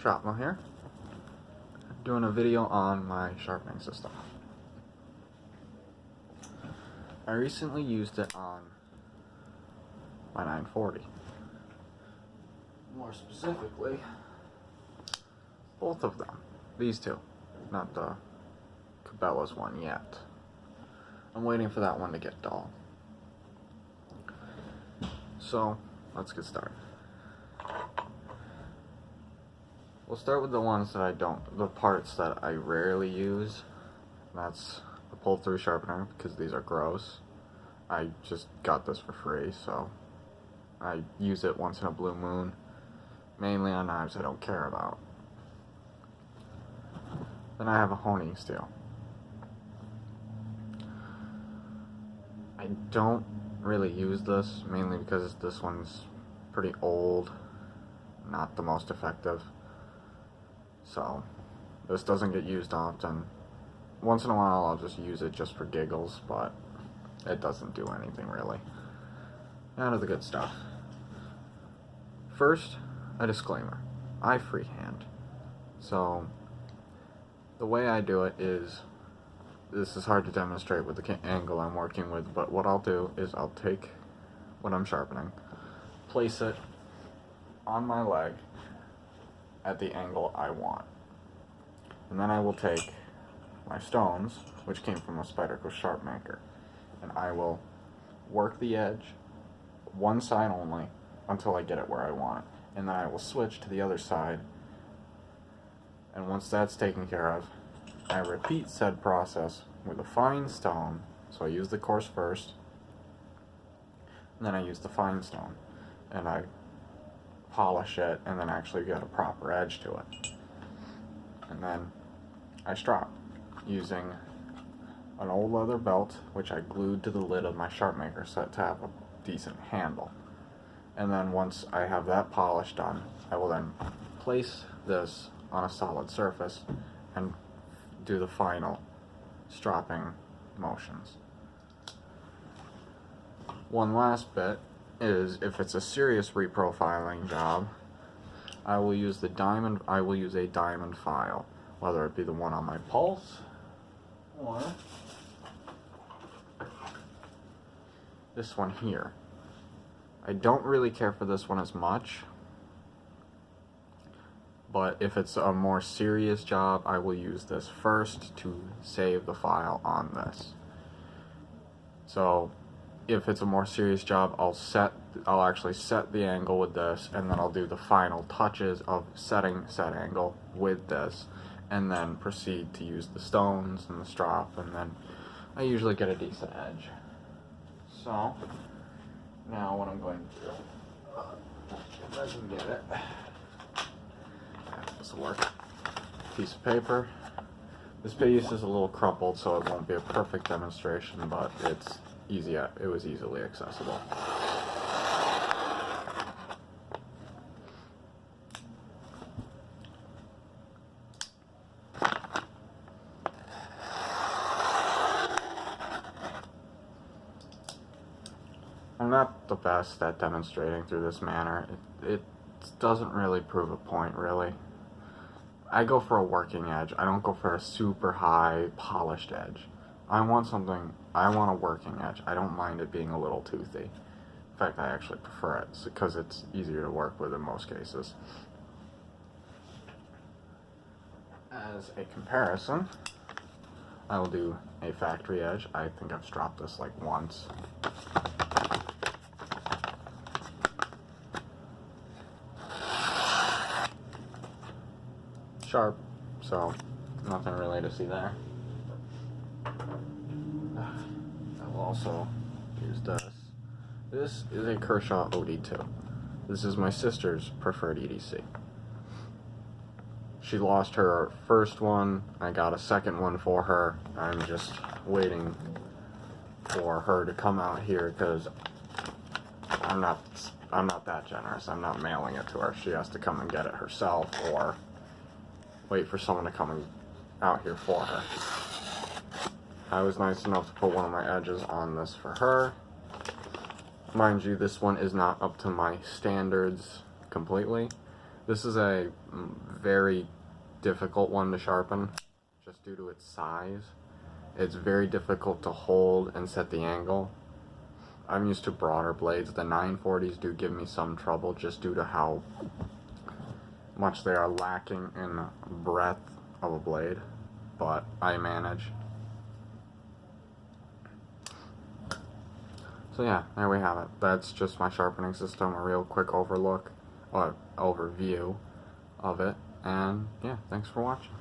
Sharpener here, doing a video on my sharpening system. I recently used it on my 940. More specifically, both of them. These two, not the Cabela's one yet. I'm waiting for that one to get dull. So, let's get started. We'll start with the ones that the parts that I rarely use. That's the pull-through sharpener, because these are gross. I just got this for free, so I use it once in a blue moon, mainly on knives I don't care about. Then I have a honing steel. I don't really use this, mainly because this one's pretty old, not the most effective. So, this doesn't get used often. Once in a while I'll just use it just for giggles, but it doesn't do anything really. Now to the good stuff. First, a disclaimer. I freehand. So, the way I do it is, this is hard to demonstrate with the angle I'm working with, but what I'll do is I'll take what I'm sharpening, place it on my leg at the angle I want. And then I will take my stones, which came from a Spyderco sharpmaker, and I will work the edge one side only until I get it where I want it. And then I will switch to the other side, and once that's taken care of, I repeat said process with a fine stone. So I use the coarse first, and then I use the fine stone, and I polish it, and then actually get a proper edge to it. And then I strop using an old leather belt, which I glued to the lid of my sharpmaker set to have a decent handle. And then once I have that polish done, I will then place this on a solid surface and do the final stropping motions. One last bit is, if it's a serious reprofiling job, I will use a diamond file, whether it be the one on my pulse or this one here. I don't really care for this one as much, but if it's a more serious job, I will use this first to save the file on this. So if it's a more serious job, I'll actually set the angle with this, and then I'll do the final touches of setting said angle with this, and then proceed to use the stones and the strop, and then I usually get a decent edge. So now what I'm going to do, if I can get it, this will work. Piece of paper. This piece is a little crumpled, so it won't be a perfect demonstration, but it's easy. It was easily accessible. I'm not the best at demonstrating through this manner. It doesn't really prove a point, really. I go for a working edge. I don't go for a super high polished edge. I want a working edge. I don't mind it being a little toothy. In fact, I actually prefer it because it's easier to work with in most cases. As a comparison, I will do a factory edge. I think I've stropped this like once. Sharp, so nothing really to see there. I will also use this. This is a Kershaw OD2. This is my sister's preferred EDC. She lost her first one. I got a second one for her. I'm just waiting for her to come out here because I'm not that generous. I'm not mailing it to her. She has to come and get it herself, or wait for someone to come out here for her. I was nice enough to put one of my edges on this for her. Mind you, this one is not up to my standards completely. This is a very difficult one to sharpen, just due to its size. It's very difficult to hold and set the angle. I'm used to broader blades. The 940s do give me some trouble just due to how much they are lacking in breadth of a blade, but I manage. So yeah, there we have it. That's just my sharpening system, a real quick overview of it, and yeah, thanks for watching.